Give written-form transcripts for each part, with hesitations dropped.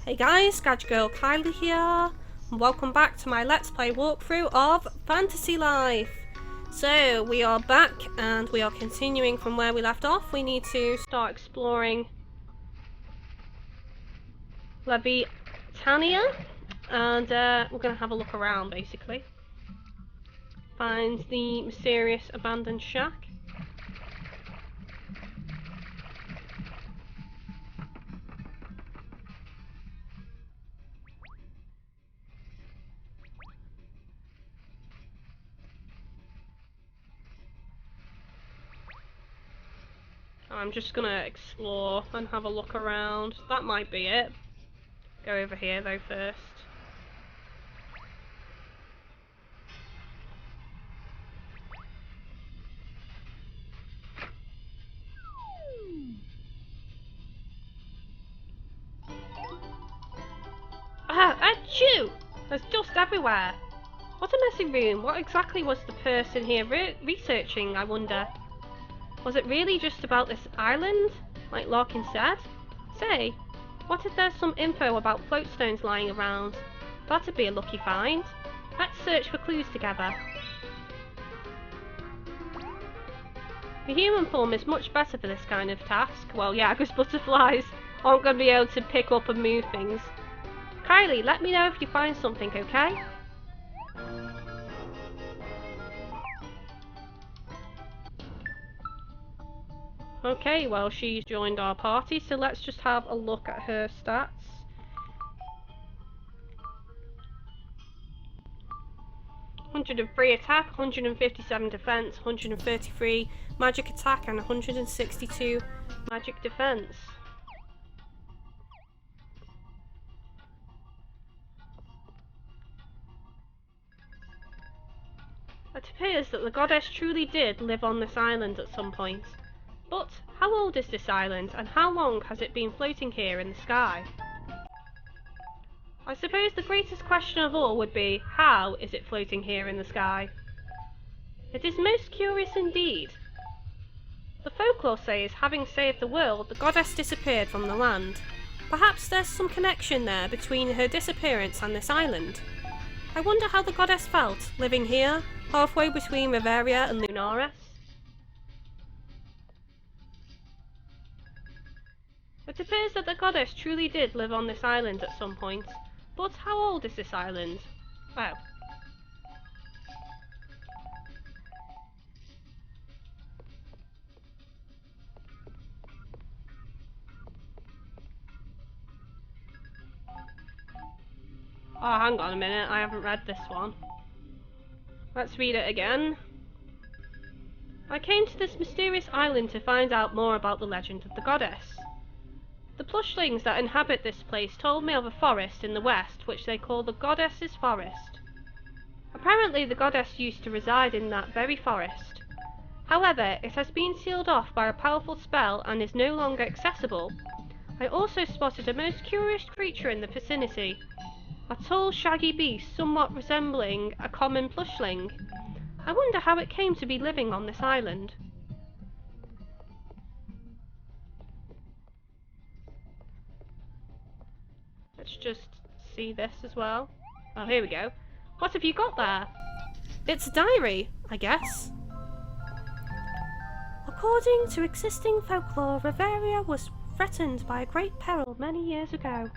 Hey guys, GadgetGirlKylie here, and welcome back to my Let's Play walkthrough of Fantasy Life. So, we are back, and we are continuing from where we left off. We need to start exploring Levitania, and we're going to have a look around, basically. Find the mysterious abandoned shack. I'm just gonna explore and have a look around. That might be it. Go over here though first. Achoo! There's dust everywhere. What a messy room. What exactly was the person here researching, I wonder? Was it really just about this island, like Larkin said? Say, what if there's some info about floatstones lying around? That'd be a lucky find. Let's search for clues together. The human form is much better for this kind of task. Well, yeah, because butterflies aren't going to be able to pick up and move things. Kylie, let me know if you find something, okay? Okay, well, she's joined our party, so let's just have a look at her stats. "103 attack, 157 defense, 133 magic attack, and 162 magic defense. It appears that the goddess truly did live on this island at some point. But how old is this island, and how long has it been floating here in the sky? I suppose the greatest question of all would be, how is it floating here in the sky? It is most curious indeed. The folklore says, having saved the world, the goddess disappeared from the land. Perhaps there's some connection there between her disappearance and this island. I wonder how the goddess felt, living here, halfway between Riveria and Lunaris. It appears that the goddess truly did live on this island at some point. But how old is this island? Oh. Oh, hang on a minute, I haven't read this one. Let's read it again. I came to this mysterious island to find out more about the legend of the goddess. The plushlings that inhabit this place told me of a forest in the west which they call the Goddess's Forest. Apparently the goddess used to reside in that very forest. However, it has been sealed off by a powerful spell and is no longer accessible. I also spotted a most curious creature in the vicinity. A tall, shaggy beast somewhat resembling a common plushling. I wonder how it came to be living on this island. Let's just see this as well. Oh, here we go. What have you got there? It's a diary, I guess. According to existing folklore, Riveria was threatened by a great peril many years ago.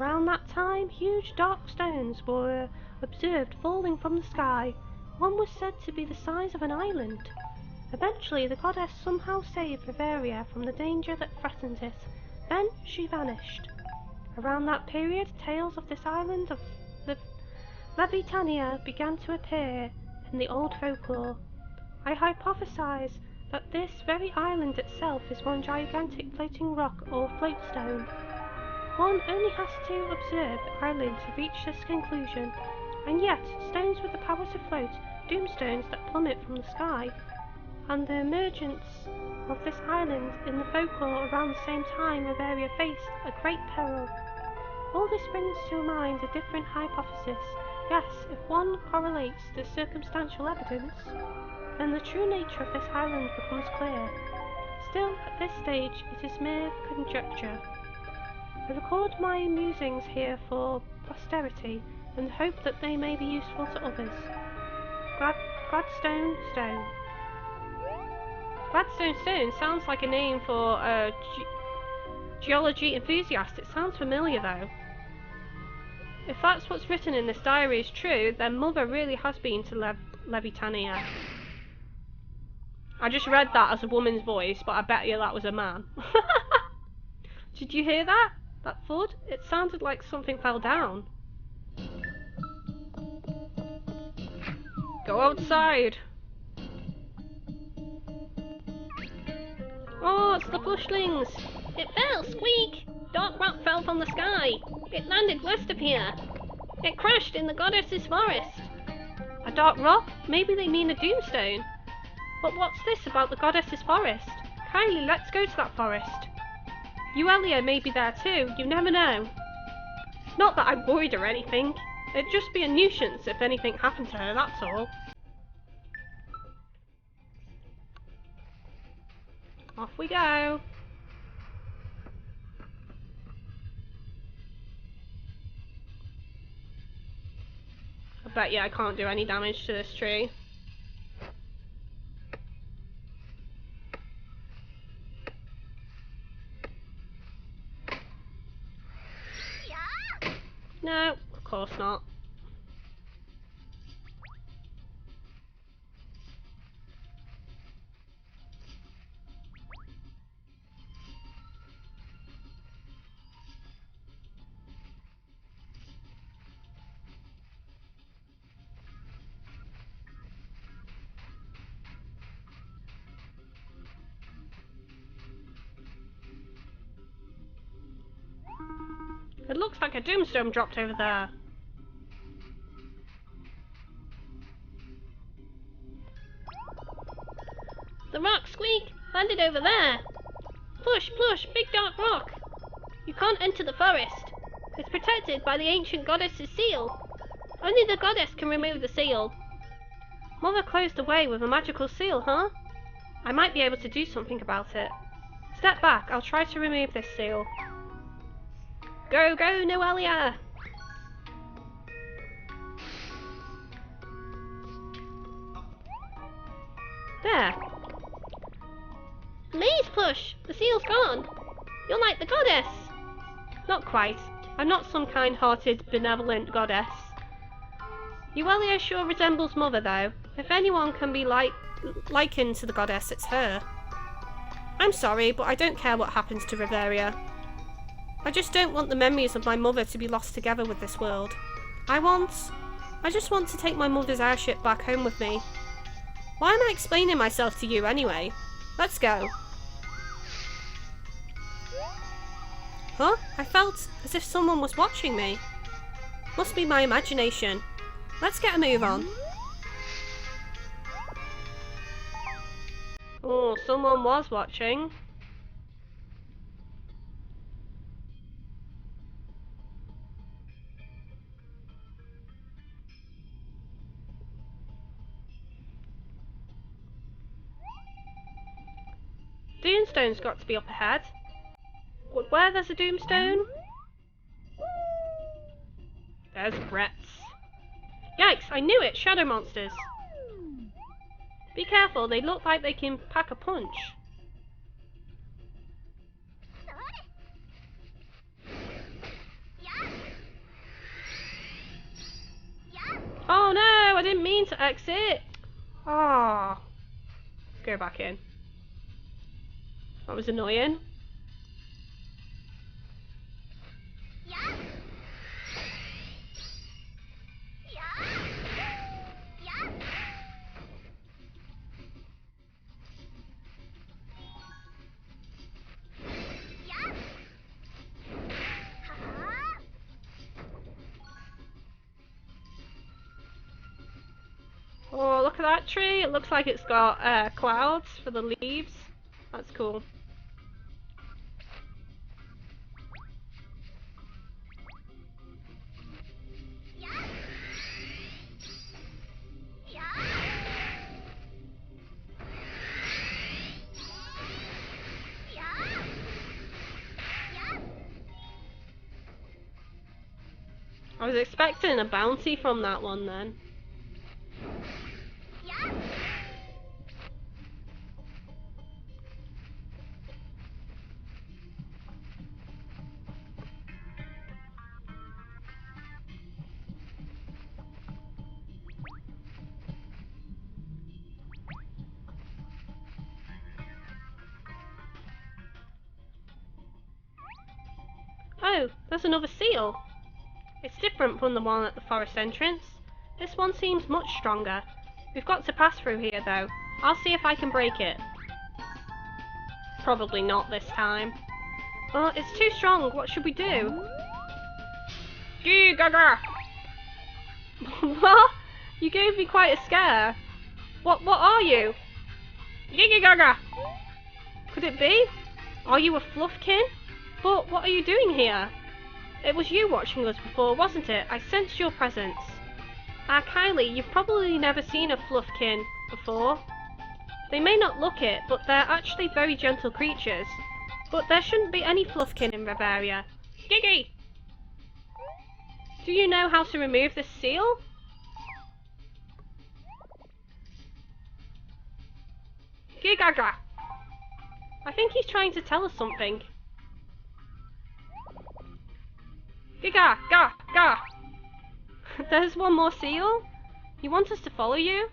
Around that time, huge dark stones were observed falling from the sky. One was said to be the size of an island. Eventually, the goddess somehow saved Riveria from the danger that threatened it. Then she vanished. Around that period, tales of this island of Levitania began to appear in the old folklore. I hypothesize that this very island itself is one gigantic floating rock or floatstone. One only has to observe the island to reach this conclusion, and yet stones with the power to float, doomstones that plummet from the sky, and the emergence of this island in the folklore around the same time Riveria faced a great peril. All this brings to mind a different hypothesis. Yes, if one correlates the circumstantial evidence, then the true nature of this island becomes clear. Still, at this stage, it is mere conjecture. I record my musings here for posterity and hope that they may be useful to others. Gladstone Stone. Gladstone Stone sounds like a name for a geology enthusiast. It sounds familiar though. If that's what's written in this diary is true, then Mother really has been to Levitania. I just read that as a woman's voice, but I bet you that was a man. Did you hear that? That thud? It sounded like something fell down. Go outside! Oh, it's the flushlings! It fell! Squeak! Dark rock fell from the sky! It landed west of here! It crashed in the goddess's forest! A dark rock? Maybe they mean a doomstone. But what's this about the goddess's forest? Kylie, let's go to that forest. Uelia may be there too, you never know. Not that I'm worried or anything. It'd just be a nuisance if anything happened to her, that's all. Off we go. I bet you I can't do any damage to this tree. No, of course not. It looks like a doomstone dropped over there. The rock, Squeak, landed over there. Plush, plush, big dark rock. You can't enter the forest. It's protected by the ancient goddess's seal. Only the goddess can remove the seal. Mother closed the way with a magical seal, huh? I might be able to do something about it. Step back, I'll try to remove this seal. Go, go, Noelia! There. Maze push! The seal's gone! You're like the goddess! Not quite. I'm not some kind-hearted, benevolent goddess. Uelia sure resembles Mother, though. If anyone can be likened to the goddess, it's her. I'm sorry, but I don't care what happens to Riveria. I just don't want the memories of my mother to be lost together with this world. I just want to take my mother's airship back home with me. Why am I explaining myself to you anyway? Let's go. Huh? I felt as if someone was watching me. Must be my imagination. Let's get a move on. Oh, someone was watching. Doomstone's got to be up ahead. Where there's a Doomstone? There's Gretz. Yikes, I knew it! Shadow monsters! Be careful, they look like they can pack a punch. Oh no, I didn't mean to exit! Ah, let's go back in. That was annoying. Oh, look at that tree. It looks like it's got clouds for the leaves. That's cool. I was expecting a bounty from that one then. Oh, there's another seal. It's different from the one at the forest entrance. This one seems much stronger. We've got to pass through here though. I'll see if I can break it. Probably not this time. Oh, it's too strong. What should we do? Gee gaga! What? You gave me quite a scare. What are you? Gee gaga! Could it be? Are you a fluffkin? But what are you doing here? It was you watching us before, wasn't it? I sensed your presence. Kylie, you've probably never seen a fluffkin before. They may not look it, but they're actually very gentle creatures. But there shouldn't be any fluffkin in Bavaria. Giggy! Do you know how to remove this seal? Gigaga! I think he's trying to tell us something. Giga! Ga! Ga! There's one more seal? You want us to follow you?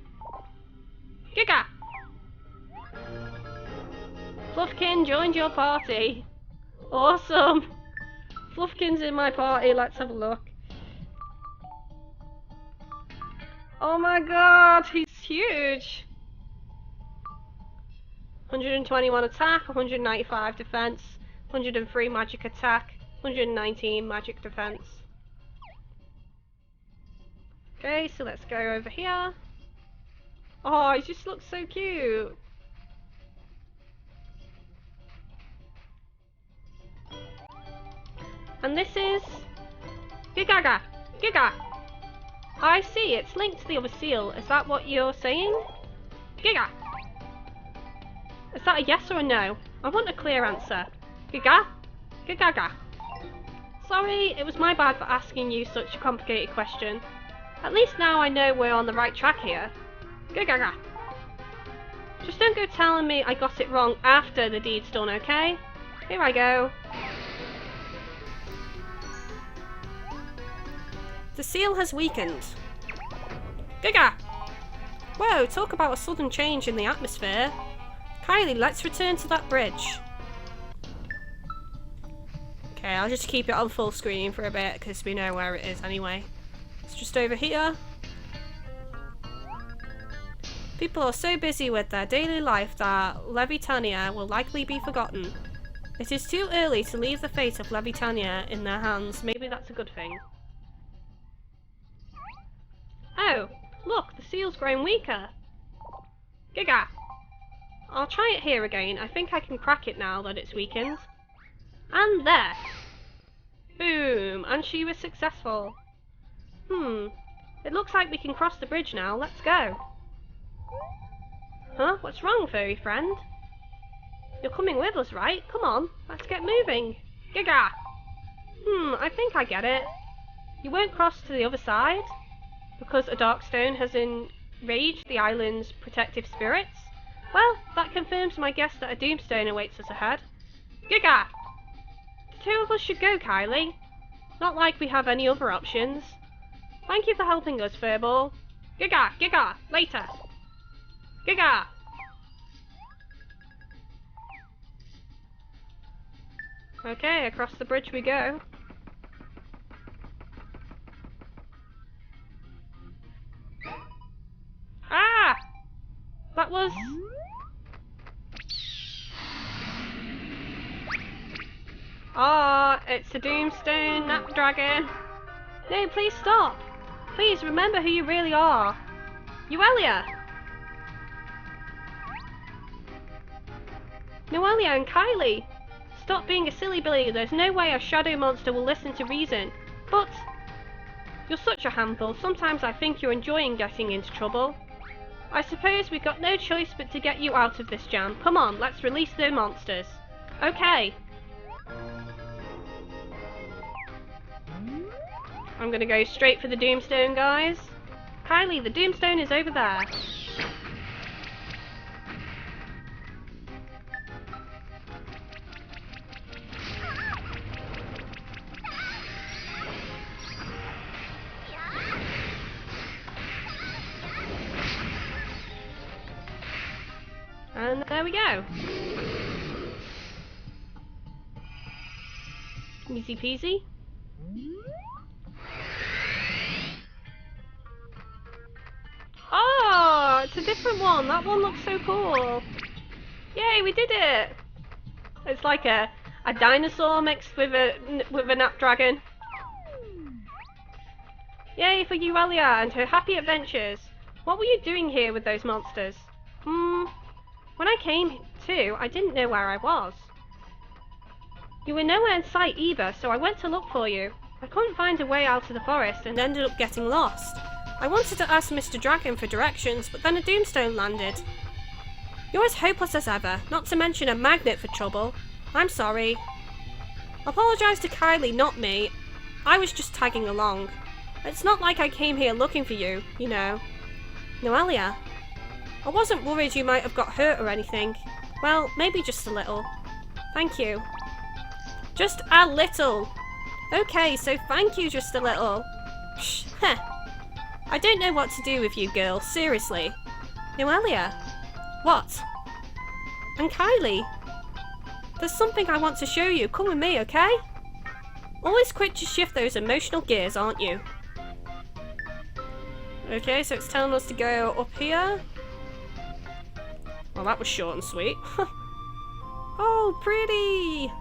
Giga! Fluffkin joined your party. Awesome! Fluffkin's in my party, let's have a look. Oh my god, he's huge! 121 attack, 195 defense, 103 magic attack, 119 magic defense. Okay, so let's go over here. Oh, he just looks so cute. And this is Gigaga! Giga! I see, it's linked to the other seal. Is that what you're saying? Giga! Is that a yes or a no? I want a clear answer. Giga? Gigaga! Sorry, it was my bad for asking you such a complicated question. At least now I know we're on the right track here. Gigaga! Just don't go telling me I got it wrong after the deed's done, okay? Here I go. The seal has weakened. Giga! Whoa, talk about a sudden change in the atmosphere. Kylie, let's return to that bridge. Okay, I'll just keep it on full screen for a bit because we know where it is anyway. It's just over here. People are so busy with their daily life that Levitania will likely be forgotten. It is too early to leave the fate of Levitania in their hands. Maybe that's a good thing. Oh, look, the seal's grown weaker. Giga! I'll try it here again. I think I can crack it now that it's weakened. And there! Boom! And she was successful. It looks like we can cross the bridge now. Let's go. Huh? What's wrong, furry friend? You're coming with us, right? Come on, let's get moving. Giga! I think I get it. You won't cross to the other side? Because a dark stone has enraged the island's protective spirits? Well, that confirms my guess that a doomstone awaits us ahead. Giga! The two of us should go, Kylie. Not like we have any other options. Thank you for helping us, Furball. Giga! Giga! Later! Giga! Okay, across the bridge we go. Ah! That was... Ah, it's a doomstone nap dragon. No, please stop. Please remember who you really are. Noelia! Noelia and Kylie! Stop being a silly Billy. There's no way a shadow monster will listen to reason. But... you're such a handful. Sometimes I think you're enjoying getting into trouble. I suppose we've got no choice but to get you out of this jam. Come on, let's release the monsters. Okay. I'm gonna go straight for the Doomstone, guys. Kylie, the Doomstone is over there. And there we go. Easy peasy. Oh, it's a different one. That one looks so cool. Yay, we did it. It's like a dinosaur mixed with a snapdragon. Yay for Uelia and her happy adventures. What were you doing here with those monsters? When I came to, I didn't know where I was. You were nowhere in sight either, so I went to look for you. I couldn't find a way out of the forest and ended up getting lost. I wanted to ask Mr. Dragon for directions, but then a Doomstone landed. You're as hopeless as ever, not to mention a magnet for trouble. I'm sorry. Apologise to Kylie, not me. I was just tagging along. It's not like I came here looking for you, you know. Noelia. I wasn't worried you might have got hurt or anything. Well, maybe just a little. Thank you. Just a little. Okay, so thank you just a little. Psh, heh. I don't know what to do with you, girl, seriously. Noelia. What? And Kylie. There's something I want to show you. Come with me, okay? Always quick to shift those emotional gears, aren't you? Okay, so it's telling us to go up here. Well, that was short and sweet. Oh, pretty!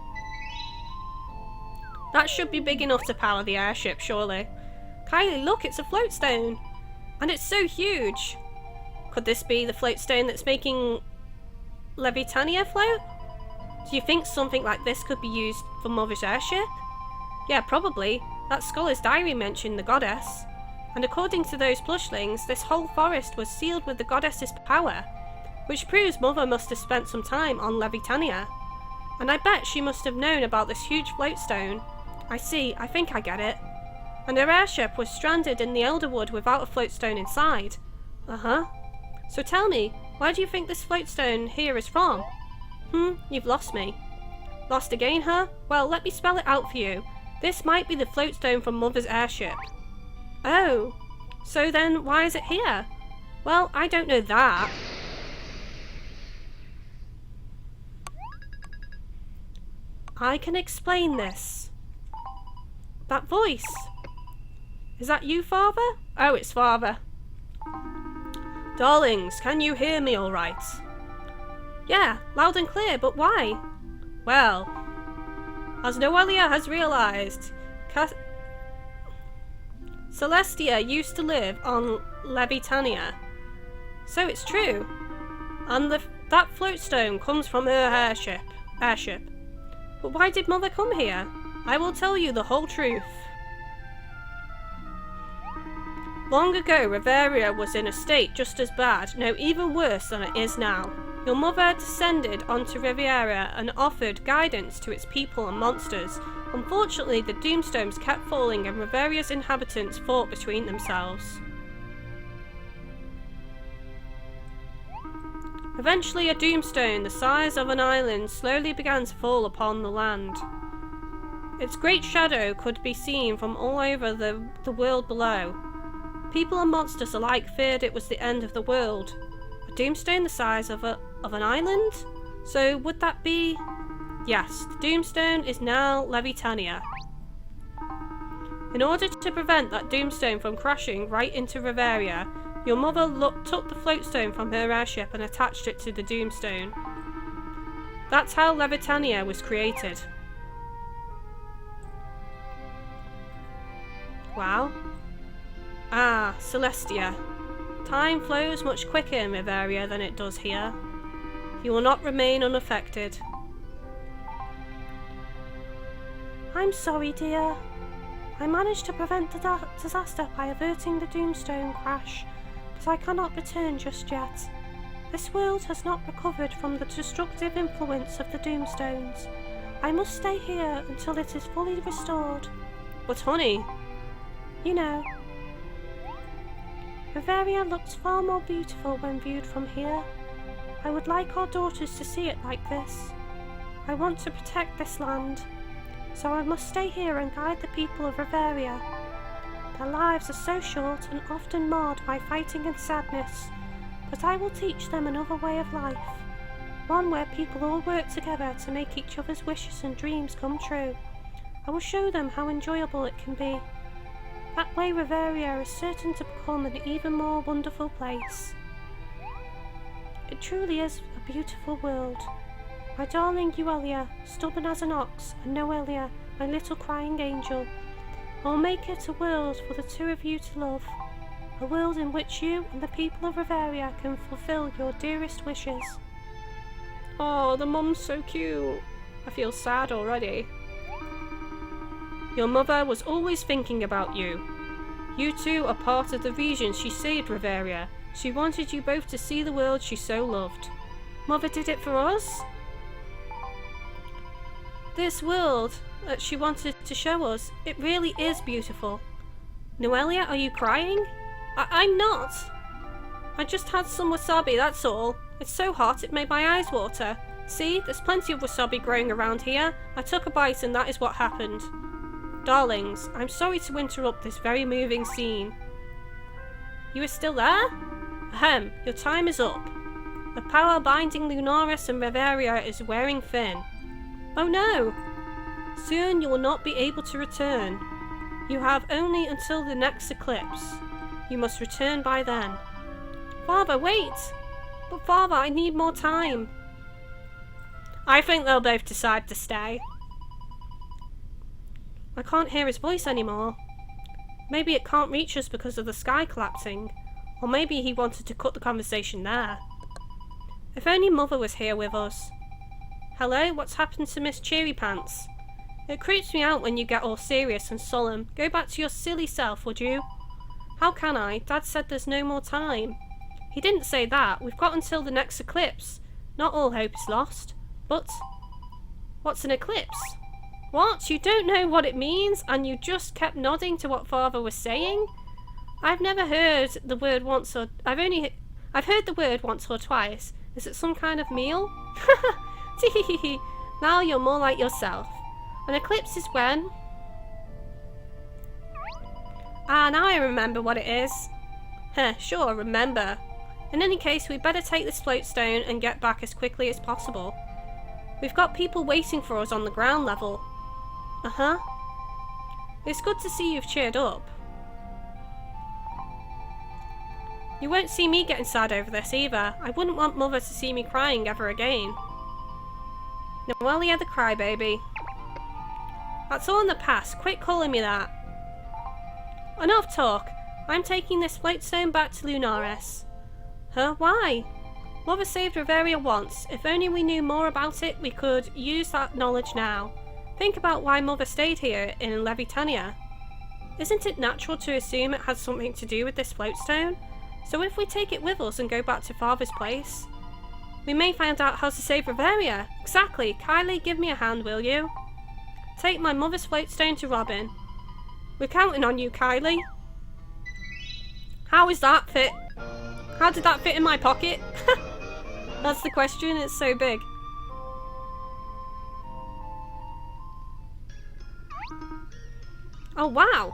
That should be big enough to power the airship, surely. Kylie, look, it's a floatstone! And it's so huge! Could this be the floatstone that's making Levitania float? Do you think something like this could be used for Mother's airship? Yeah, probably. That scholar's diary mentioned the goddess. And according to those plushlings, this whole forest was sealed with the goddess's power, which proves Mother must have spent some time on Levitania. And I bet she must have known about this huge floatstone. I see, I think I get it. And her airship was stranded in the Elderwood without a floatstone inside. Uh-huh. So tell me, where do you think this floatstone here is from? You've lost me. Lost again, huh? Well, let me spell it out for you. This might be the floatstone from Mother's airship. Oh, so then why is it here? Well, I don't know that. I can explain this. That voice. Is that you, Father? Oh, it's Father. Darlings, can you hear me all right? Yeah, loud and clear, but why? Well, as Noelia has realised, Celestia used to live on Levitania. So it's true. And that floatstone comes from her airship. But why did Mother come here? I will tell you the whole truth. Long ago, Riveria was in a state just as bad, no, even worse than it is now. Your mother descended onto Riviera and offered guidance to its people and monsters. Unfortunately, the Doomstones kept falling and Riveria's inhabitants fought between themselves. Eventually, a Doomstone the size of an island slowly began to fall upon the land. Its great shadow could be seen from all over the world below. People and monsters alike feared it was the end of the world. A Doomstone the size of an island? So would that be... Yes, the Doomstone is now Levitania. In order to prevent that Doomstone from crashing right into Riveria, your mother took the floatstone from her airship and attached it to the Doomstone. That's how Levitania was created. Wow. Ah, Celestia. Time flows much quicker in Riveria than it does here. You will not remain unaffected. I'm sorry, dear. I managed to prevent the disaster by averting the Doomstone crash, but I cannot return just yet. This world has not recovered from the destructive influence of the Doomstones. I must stay here until it is fully restored. But honey, You know, Reveria looks far more beautiful when viewed from here. I would like our daughters to see it like this. I want to protect this land, so I must stay here and guide the people of Reveria. Their lives are so short and often marred by fighting and sadness, but I will teach them another way of life, one where people all work together to make each other's wishes and dreams come true. I will show them how enjoyable it can be. That way Reveria is certain to become an even more wonderful place. It truly is a beautiful world. My darling Uelia, stubborn as an ox, and Noelia, my little crying angel. I will make it a world for the two of you to love. A world in which you and the people of Reveria can fulfill your dearest wishes. Oh, the mum's so cute. I feel sad already. Your mother was always thinking about you. You two are part of the reason she saved Reveria. She wanted you both to see the world she so loved. Mother did it for us? This world that she wanted to show us, it really is beautiful. Noelia, are you crying? I'm not. I just had some wasabi, that's all. It's so hot it made my eyes water. See, there's plenty of wasabi growing around here. I took a bite and that is what happened. Darlings, I'm sorry to interrupt this very moving scene. You are still there? Ahem, your time is up. The power binding Lunaris and Reveria is wearing thin. Oh no! Soon you will not be able to return. You have only until the next eclipse. You must return by then. Father, wait! But Father, I need more time. I think they'll both decide to stay. I can't hear his voice anymore. Maybe it can't reach us because of the sky collapsing. Or maybe he wanted to cut the conversation there. If only Mother was here with us. Hello, what's happened to Miss Cheery Pants? It creeps me out when you get all serious and solemn. Go back to your silly self, would you? How can I? Dad said there's no more time. He didn't say that. We've got until the next eclipse. Not all hope is lost. But what's an eclipse? What? You don't know what it means and you just kept nodding to what Father was saying? I've never heard the word once or... I've heard the word once or twice. Is it some kind of meal? Teehee. Now you're more like yourself. An eclipse is when... Ah, now I remember what it is. Sure, remember. In any case, we'd better take this floatstone and get back as quickly as possible. We've got people waiting for us on the ground level. Uh-huh. It's good to see you've cheered up. You won't see me getting sad over this either. I wouldn't want Mother to see me crying ever again. Noelia the crybaby. That's all in the past. Quit calling me that. Enough talk. I'm taking this floatstone back to Lunaris. Huh? Why? Mother saved Reveria once. If only we knew more about it, we could use that knowledge now. Think about why Mother stayed here in Levitania. Isn't it natural to assume it has something to do with this floatstone? So if we take it with us and go back to Father's place, we may find out how to save Reveria. Exactly. Kylie, give me a hand, will you? Take my mother's floatstone to Robin. We're counting on you, Kylie. How is that fit? How did that fit in my pocket? That's the question, it's so big. Oh wow!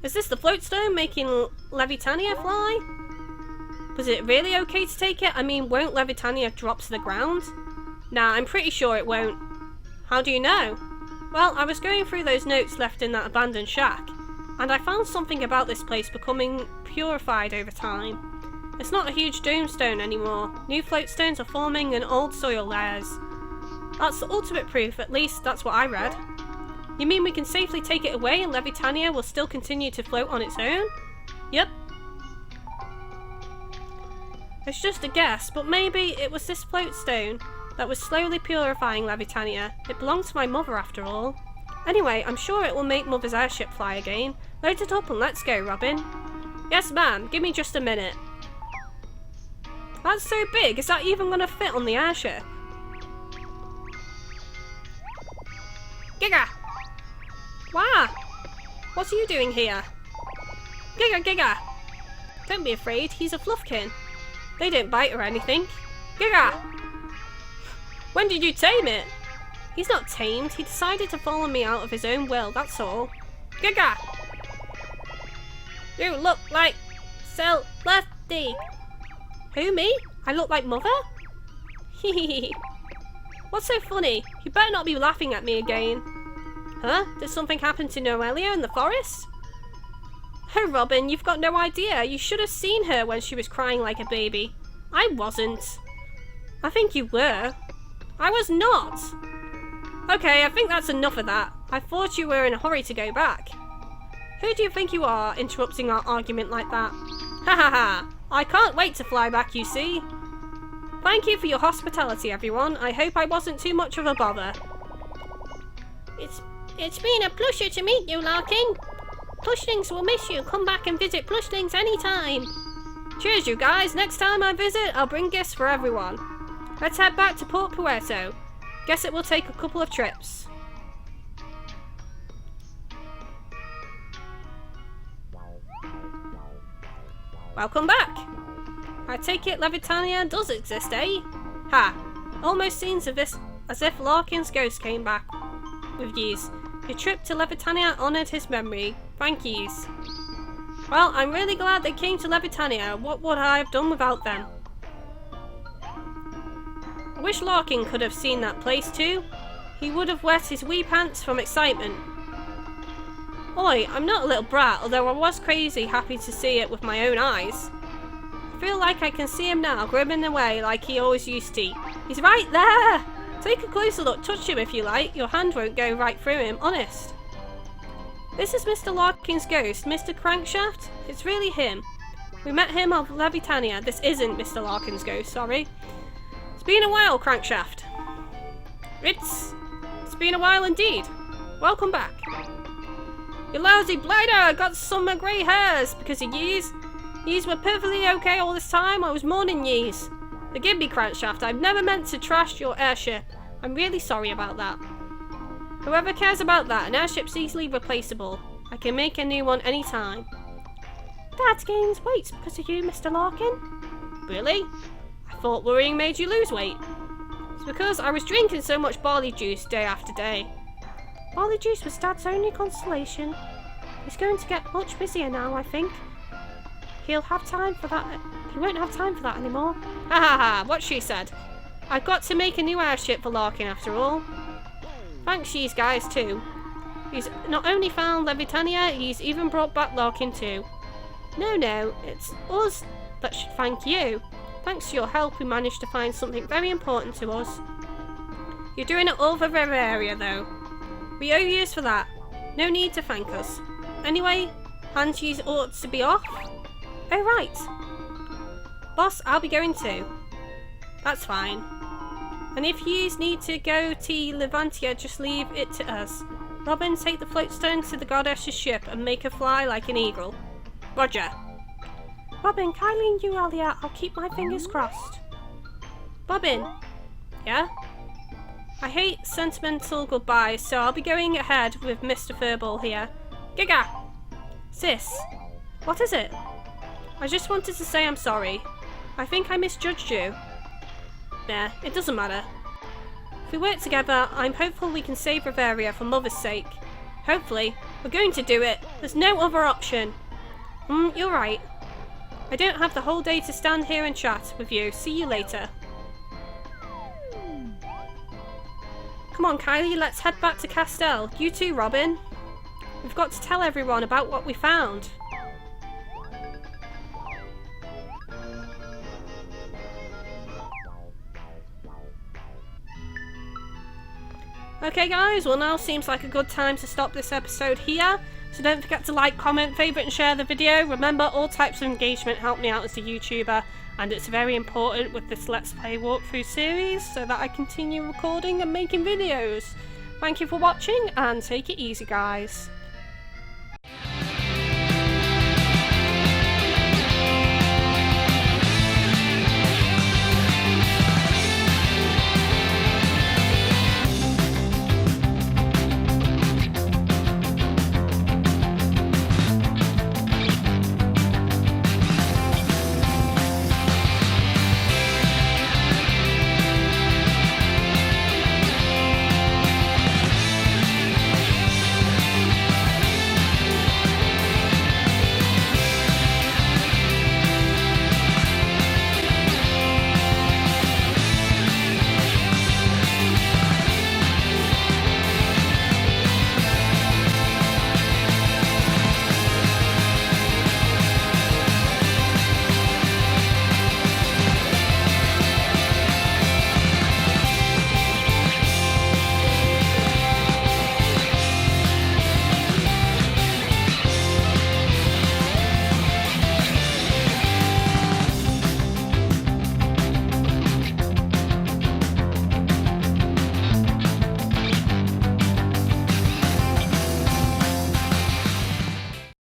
Is this the floatstone making Levitania fly? Was it really okay to take it? I mean, won't Levitania drop to the ground? Nah, I'm pretty sure it won't. How do you know? Well, I was going through those notes left in that abandoned shack, and I found something about this place becoming purified over time. It's not a huge domestone anymore. New floatstones are forming in old soil layers. That's the ultimate proof, at least that's what I read. You mean we can safely take it away and Levitania will still continue to float on its own? Yep. It's just a guess, but maybe it was this floatstone that was slowly purifying Levitania. It belonged to my mother after all. Anyway, I'm sure it will make Mother's airship fly again. Load it up and let's go, Robin. Yes, ma'am. Give me just a minute. That's so big. Is that even going to fit on the airship? Giga! Wow! What are you doing here? Giga, Giga! Don't be afraid, he's a fluffkin. They don't bite or anything. Giga! When did you tame it? He's not tamed, he decided to follow me out of his own will, that's all. Giga! You look like Celeste. Who, me? I look like Mother? Hehehe. What's so funny? You better not be laughing at me again. Huh? Did something happen to Noelia in the forest? Oh, Robin, you've got no idea. You should have seen her when she was crying like a baby. I wasn't. I think you were. I was not. Okay, I think that's enough of that. I thought you were in a hurry to go back. Who do you think you are, interrupting our argument like that? Ha ha ha! I can't wait to fly back, you see. Thank you for your hospitality, everyone. I hope I wasn't too much of a bother. It's been a pleasure to meet you, Larkin. Plushlings will miss you. Come back and visit Plushlings anytime. Cheers, you guys. Next time I visit, I'll bring gifts for everyone. Let's head back to Port Puerto. Guess it will take a couple of trips. Welcome back. I take it Levitania does exist, eh? Ha! Almost seems as if Larkin's ghost came back with yous. Your trip to Levitania honoured his memory. Thank yous. Well, I'm really glad they came to Levitania. What would I have done without them? I wish Larkin could have seen that place too. He would have wet his wee pants from excitement. Oi, I'm not a little brat, although I was crazy happy to see it with my own eyes. I feel like I can see him now, grimming away like he always used to. He's right there! Take a closer look, touch him if you like. Your hand won't go right through him, honest. This is Mr. Larkin's ghost, Mr. Crankshaft. It's really him. We met him of Levitania. This isn't Mr. Larkin's ghost, sorry. It's been a while, Crankshaft. It's been a while indeed. Welcome back. You lousy blighter, I got some grey hairs because of yees. Yees were perfectly okay all this time. I was mourning yees. Forgive me, Crankshaft. I've never meant to trash your airship. I'm really sorry about that. Whoever cares about that, an airship's easily replaceable. I can make a new one anytime. Dad gains weight because of you, Mr. Larkin. Really? I thought worrying made you lose weight. It's because I was drinking so much barley juice day after day. Barley juice was Dad's only consolation. He's going to get much busier now, I think. He'll have time for that. He won't have time for that anymore. Ha ha ha, what she said. I've got to make a new airship for Larkin after all. Thanks these guys too. He's not only found Levitania, he's even brought back Larkin too. No, it's us that should thank you. Thanks to your help, we managed to find something very important to us. You're doing it all for Bavaria though. We owe yous for that. No need to thank us. Anyway, Hanchi's ought to be off. Oh right. Boss, I'll be going too. That's fine. And if yous need to go to Levantia, just leave it to us. Robin, take the floatstone to the goddess's ship and make her fly like an eagle. Roger. Robin, Kylie and Eualia, I'll keep my fingers crossed. Robin. Yeah? I hate sentimental goodbyes, so I'll be going ahead with Mr. Furball here. Giga! Sis. What is it? I just wanted to say I'm sorry. I think I misjudged you. Nah, it doesn't matter. If we work together, I'm hopeful we can save Bavaria for Mother's sake. Hopefully. We're going to do it. There's no other option. You're right. I don't have the whole day to stand here and chat with you. See you later. Come on, Kylie, let's head back to Castell. You too, Robin. We've got to tell everyone about what we found. Okay guys, well now seems like a good time to stop this episode here. So don't forget to like, comment, favourite and share the video. Remember, all types of engagement help me out as a YouTuber, and it's very important with this Let's Play walkthrough series so that I continue recording and making videos. Thank you for watching and take it easy guys.